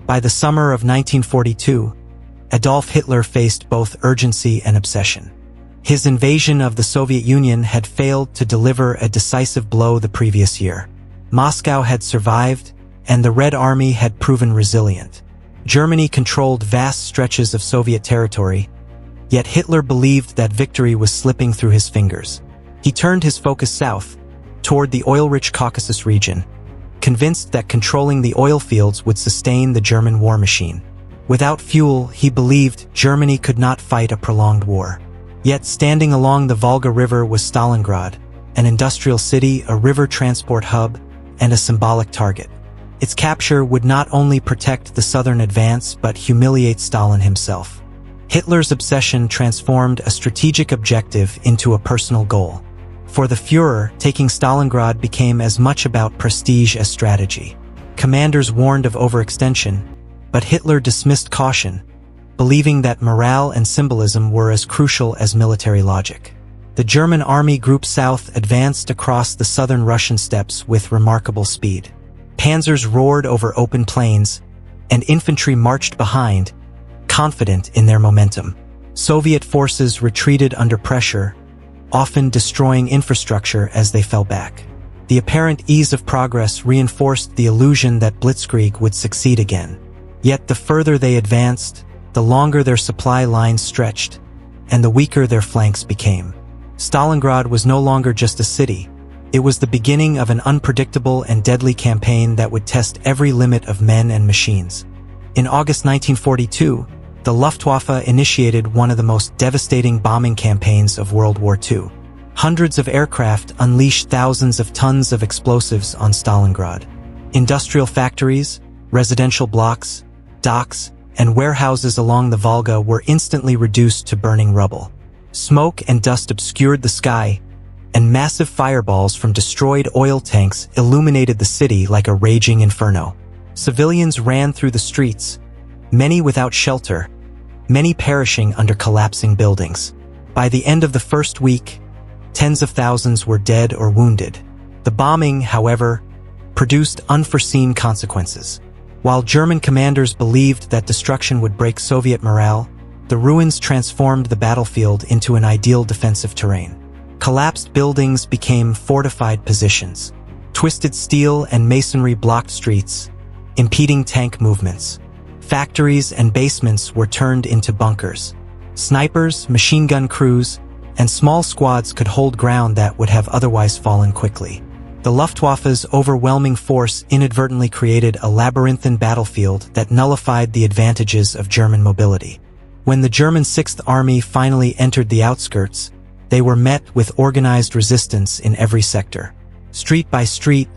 By the summer of 1942, Adolf Hitler faced both urgency and obsession. His invasion of the Soviet Union had failed to deliver a decisive blow the previous year. Moscow had survived, and the Red Army had proven resilient. Germany controlled vast stretches of Soviet territory, yet Hitler believed that victory was slipping through his fingers. He turned his focus south, toward the oil-rich Caucasus region, convinced that controlling the oil fields would sustain the German war machine. Without fuel, he believed Germany could not fight a prolonged war. Yet standing along the Volga River was Stalingrad, an industrial city, a river transport hub, and a symbolic target. Its capture would not only protect the southern advance but humiliate Stalin himself. Hitler's obsession transformed a strategic objective into a personal goal. For the Führer, taking Stalingrad became as much about prestige as strategy. Commanders warned of overextension, but Hitler dismissed caution, believing that morale and symbolism were as crucial as military logic. The German Army Group South advanced across the southern Russian steppes with remarkable speed. Panzers roared over open plains, and infantry marched behind, confident in their momentum. Soviet forces retreated under pressure, often destroying infrastructure as they fell back. The apparent ease of progress reinforced the illusion that Blitzkrieg would succeed again. Yet the further they advanced, the longer their supply lines stretched, and the weaker their flanks became. Stalingrad was no longer just a city. It was the beginning of an unpredictable and deadly campaign that would test every limit of men and machines. In August 1942, the Luftwaffe initiated one of the most devastating bombing campaigns of World War II. Hundreds of aircraft unleashed thousands of tons of explosives on Stalingrad. Industrial factories, residential blocks, docks, and warehouses along the Volga were instantly reduced to burning rubble. Smoke and dust obscured the sky, and massive fireballs from destroyed oil tanks illuminated the city like a raging inferno. Civilians ran through the streets, many without shelter, many perishing under collapsing buildings. By the end of the first week, tens of thousands were dead or wounded. The bombing, however, produced unforeseen consequences. While German commanders believed that destruction would break Soviet morale, the ruins transformed the battlefield into an ideal defensive terrain. Collapsed buildings became fortified positions. Twisted steel and masonry blocked streets, impeding tank movements. Factories and basements were turned into bunkers. Snipers, machine gun crews, and small squads could hold ground that would have otherwise fallen quickly. The Luftwaffe's overwhelming force inadvertently created a labyrinthine battlefield that nullified the advantages of German mobility. When the German Sixth Army finally entered the outskirts, they were met with organized resistance in every sector. Street by street,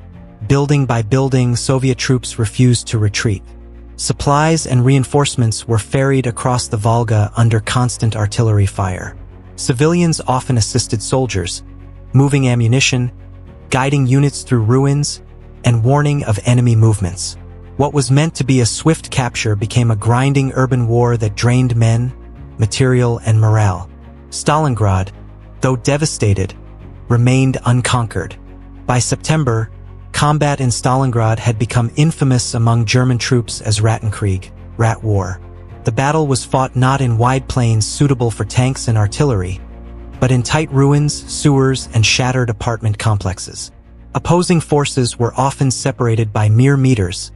building by building, Soviet troops refused to retreat. Supplies and reinforcements were ferried across the Volga under constant artillery fire. Civilians often assisted soldiers, moving ammunition, guiding units through ruins, and warning of enemy movements. What was meant to be a swift capture became a grinding urban war that drained men, material, and morale. Stalingrad, though devastated, remained unconquered. By September, combat in Stalingrad had become infamous among German troops as Rattenkrieg, Rat War. The battle was fought not in wide plains suitable for tanks and artillery, but in tight ruins, sewers, and shattered apartment complexes. Opposing forces were often separated by mere meters,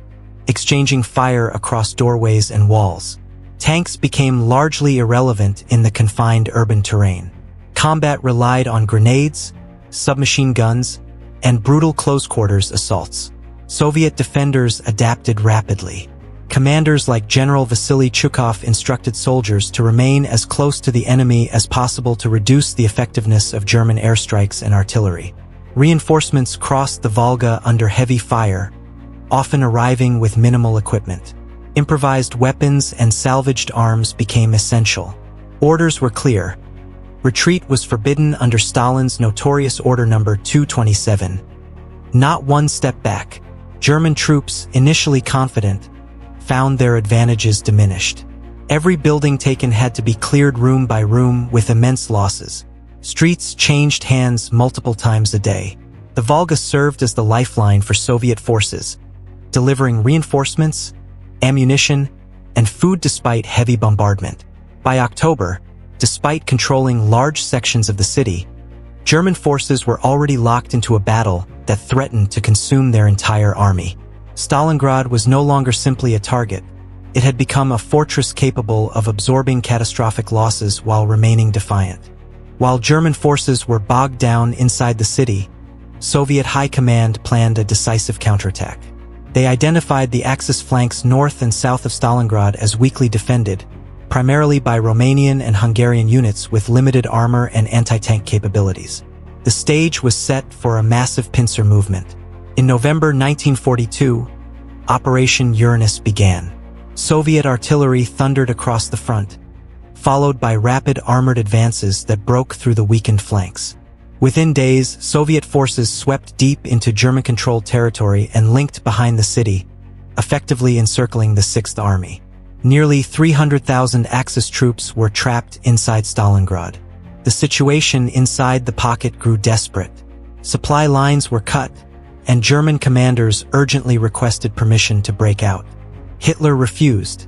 exchanging fire across doorways and walls. Tanks became largely irrelevant in the confined urban terrain. Combat relied on grenades, submachine guns, and brutal close-quarters assaults. Soviet defenders adapted rapidly. Commanders like General Vasily Chukov instructed soldiers to remain as close to the enemy as possible to reduce the effectiveness of German airstrikes and artillery. Reinforcements crossed the Volga under heavy fire, often arriving with minimal equipment. Improvised weapons and salvaged arms became essential. Orders were clear. Retreat was forbidden under Stalin's notorious Order No. 227. Not one step back. German troops, initially confident, found their advantages diminished. Every building taken had to be cleared room by room with immense losses. Streets changed hands multiple times a day. The Volga served as the lifeline for Soviet forces, delivering reinforcements, ammunition, and food despite heavy bombardment. By October, despite controlling large sections of the city, German forces were already locked into a battle that threatened to consume their entire army. Stalingrad was no longer simply a target. It had become a fortress capable of absorbing catastrophic losses while remaining defiant. While German forces were bogged down inside the city, Soviet High Command planned a decisive counterattack. They identified the Axis flanks north and south of Stalingrad as weakly defended, primarily by Romanian and Hungarian units with limited armor and anti-tank capabilities. The stage was set for a massive pincer movement. In November 1942, Operation Uranus began. Soviet artillery thundered across the front, followed by rapid armored advances that broke through the weakened flanks. Within days, Soviet forces swept deep into German-controlled territory and linked behind the city, effectively encircling the 6th Army. Nearly 300,000 Axis troops were trapped inside Stalingrad. The situation inside the pocket grew desperate. Supply lines were cut, and German commanders urgently requested permission to break out. Hitler refused,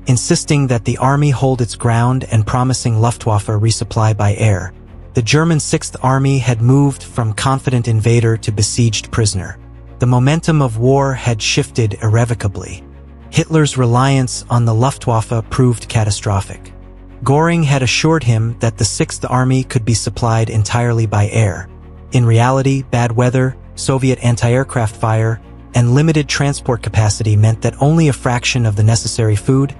insisting that the army hold its ground and promising Luftwaffe resupply by air. The German 6th Army had moved from confident invader to besieged prisoner. The momentum of war had shifted irrevocably. Hitler's reliance on the Luftwaffe proved catastrophic. Göring had assured him that the 6th Army could be supplied entirely by air. In reality, bad weather, Soviet anti-aircraft fire, and limited transport capacity meant that only a fraction of the necessary food,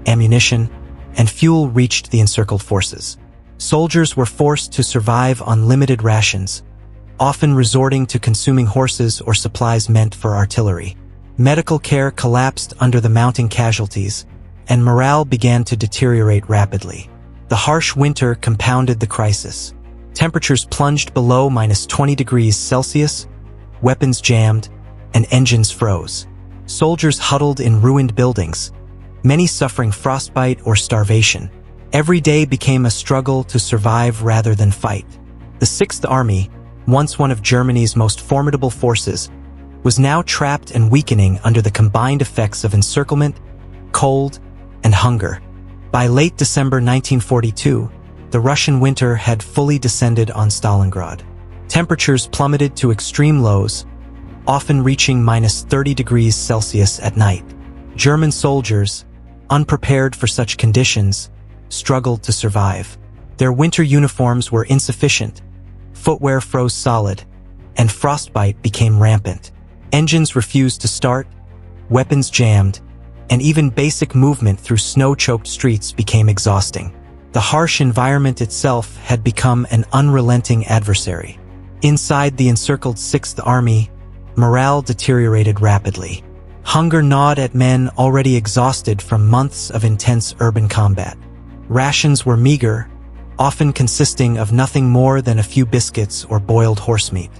ammunition, and fuel reached the encircled forces. Soldiers were forced to survive on limited rations, often resorting to consuming horses or supplies meant for artillery. Medical care collapsed under the mounting casualties, and morale began to deteriorate rapidly. The harsh winter compounded the crisis. Temperatures plunged below -20 degrees Celsius, weapons jammed, and engines froze. Soldiers huddled in ruined buildings, many suffering frostbite or starvation. Every day became a struggle to survive rather than fight. The 6th Army, once one of Germany's most formidable forces, was now trapped and weakening under the combined effects of encirclement, cold, and hunger. By late December 1942, the Russian winter had fully descended on Stalingrad. Temperatures plummeted to extreme lows, often reaching -30 degrees Celsius at night. German soldiers, unprepared for such conditions, struggled to survive. Their winter uniforms were insufficient, footwear froze solid, and frostbite became rampant. Engines refused to start, weapons jammed, and even basic movement through snow-choked streets became exhausting. The harsh environment itself had become an unrelenting adversary. Inside the encircled 6th Army, morale deteriorated rapidly. Hunger gnawed at men already exhausted from months of intense urban combat. Rations were meager, often consisting of nothing more than a few biscuits or boiled horsemeat.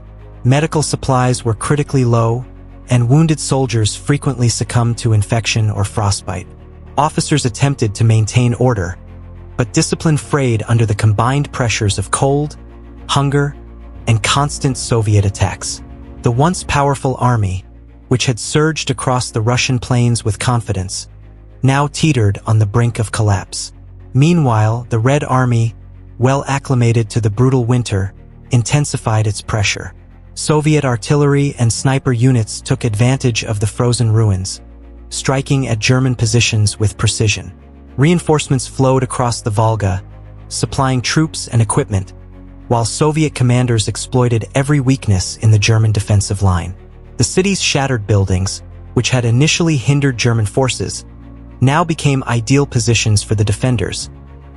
Medical supplies were critically low, and wounded soldiers frequently succumbed to infection or frostbite. Officers attempted to maintain order, but discipline frayed under the combined pressures of cold, hunger, and constant Soviet attacks. The once powerful army, which had surged across the Russian plains with confidence, now teetered on the brink of collapse. Meanwhile, the Red Army, well acclimated to the brutal winter, intensified its pressure. Soviet artillery and sniper units took advantage of the frozen ruins, striking at German positions with precision. Reinforcements flowed across the Volga, supplying troops and equipment, while Soviet commanders exploited every weakness in the German defensive line. The city's shattered buildings, which had initially hindered German forces, now became ideal positions for the defenders,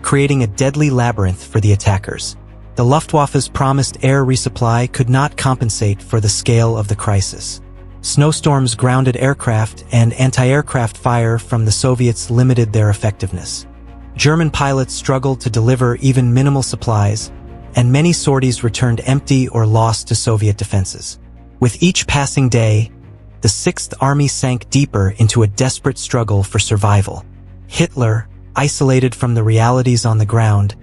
creating a deadly labyrinth for the attackers. The Luftwaffe's promised air resupply could not compensate for the scale of the crisis. Snowstorms grounded aircraft, and anti-aircraft fire from the Soviets limited their effectiveness. German pilots struggled to deliver even minimal supplies, and many sorties returned empty or lost to Soviet defenses. With each passing day, the 6th Army sank deeper into a desperate struggle for survival. Hitler, isolated from the realities on the ground,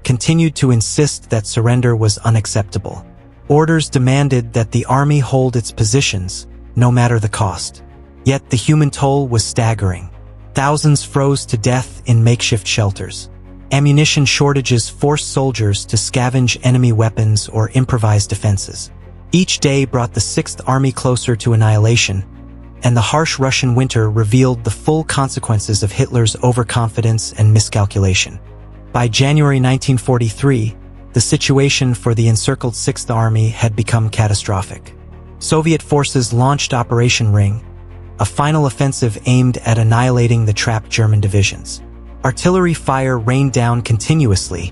continued to insist that surrender was unacceptable. Orders demanded that the army hold its positions, no matter the cost. Yet the human toll was staggering. Thousands froze to death in makeshift shelters. Ammunition shortages forced soldiers to scavenge enemy weapons or improvise defenses. Each day brought the Sixth Army closer to annihilation, and the harsh Russian winter revealed the full consequences of Hitler's overconfidence and miscalculation. By January 1943, the situation for the encircled Sixth Army had become catastrophic. Soviet forces launched Operation Ring, a final offensive aimed at annihilating the trapped German divisions. Artillery fire rained down continuously,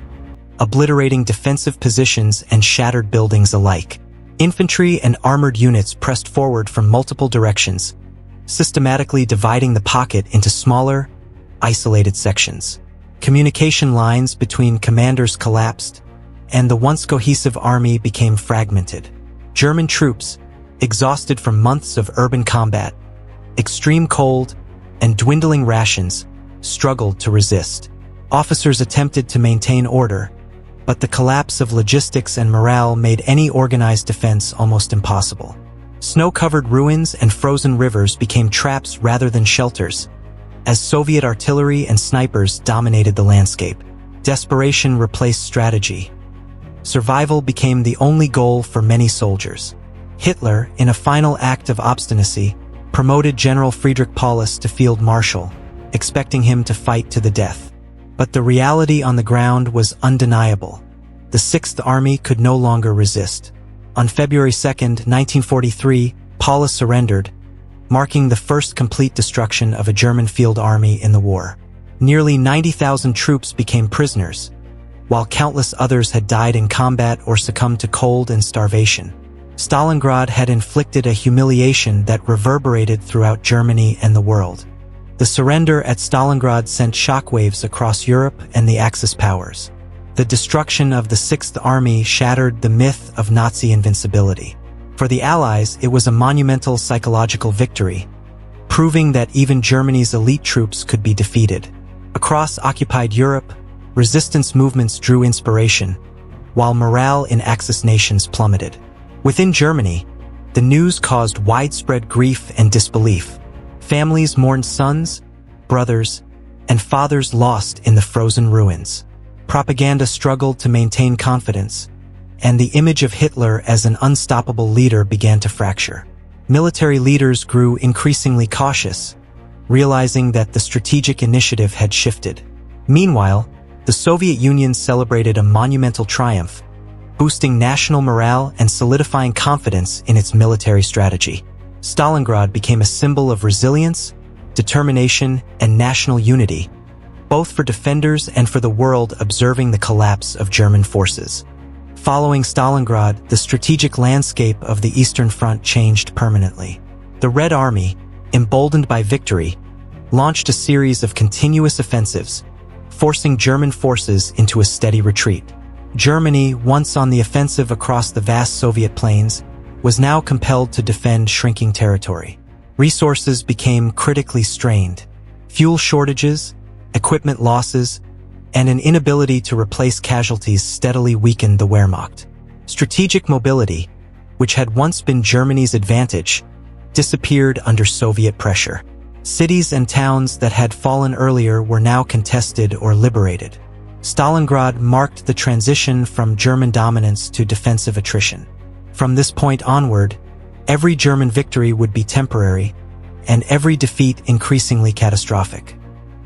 obliterating defensive positions and shattered buildings alike. Infantry and armored units pressed forward from multiple directions, systematically dividing the pocket into smaller, isolated sections. Communication lines between commanders collapsed, and the once cohesive army became fragmented. German troops, exhausted from months of urban combat, extreme cold, and dwindling rations, struggled to resist. Officers attempted to maintain order, but the collapse of logistics and morale made any organized defense almost impossible. Snow-covered ruins and frozen rivers became traps rather than shelters, as Soviet artillery and snipers dominated the landscape. Desperation replaced strategy. Survival became the only goal for many soldiers. Hitler, in a final act of obstinacy, promoted General Friedrich Paulus to field marshal, expecting him to fight to the death. But the reality on the ground was undeniable. The Sixth Army could no longer resist. On February 2, 1943, Paulus surrendered, marking the first complete destruction of a German field army in the war. Nearly 90,000 troops became prisoners, while countless others had died in combat or succumbed to cold and starvation. Stalingrad had inflicted a humiliation that reverberated throughout Germany and the world. The surrender at Stalingrad sent shockwaves across Europe and the Axis powers. The destruction of the Sixth Army shattered the myth of Nazi invincibility. For the Allies, it was a monumental psychological victory, proving that even Germany's elite troops could be defeated. Across occupied Europe, resistance movements drew inspiration, while morale in Axis nations plummeted. Within Germany, the news caused widespread grief and disbelief. Families mourned sons, brothers, and fathers lost in the frozen ruins. Propaganda struggled to maintain confidence, and the image of Hitler as an unstoppable leader began to fracture. Military leaders grew increasingly cautious, realizing that the strategic initiative had shifted. Meanwhile, the Soviet Union celebrated a monumental triumph, boosting national morale and solidifying confidence in its military strategy. Stalingrad became a symbol of resilience, determination, and national unity, both for defenders and for the world observing the collapse of German forces. Following Stalingrad, the strategic landscape of the Eastern Front changed permanently. The Red Army, emboldened by victory, launched a series of continuous offensives, forcing German forces into a steady retreat. Germany, once on the offensive across the vast Soviet plains, was now compelled to defend shrinking territory. Resources became critically strained. Fuel shortages, equipment losses, and an inability to replace casualties steadily weakened the Wehrmacht. Strategic mobility, which had once been Germany's advantage, disappeared under Soviet pressure. Cities and towns that had fallen earlier were now contested or liberated. Stalingrad marked the transition from German dominance to defensive attrition. From this point onward, every German victory would be temporary, and every defeat increasingly catastrophic.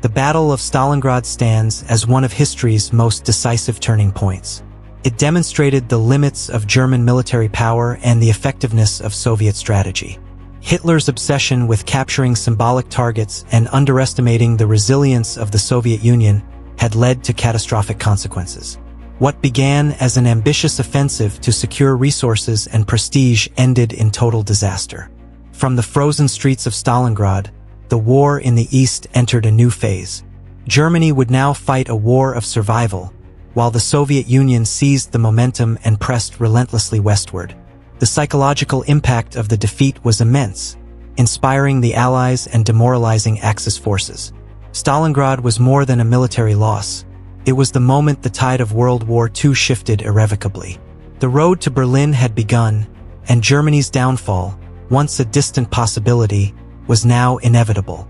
The Battle of Stalingrad stands as one of history's most decisive turning points. It demonstrated the limits of German military power and the effectiveness of Soviet strategy. Hitler's obsession with capturing symbolic targets and underestimating the resilience of the Soviet Union had led to catastrophic consequences. What began as an ambitious offensive to secure resources and prestige ended in total disaster. From the frozen streets of Stalingrad, the war in the East entered a new phase. Germany would now fight a war of survival, while the Soviet Union seized the momentum and pressed relentlessly westward. The psychological impact of the defeat was immense, inspiring the Allies and demoralizing Axis forces. Stalingrad was more than a military loss. It was the moment the tide of World War II shifted irrevocably. The road to Berlin had begun, and Germany's downfall, once a distant possibility, was now inevitable.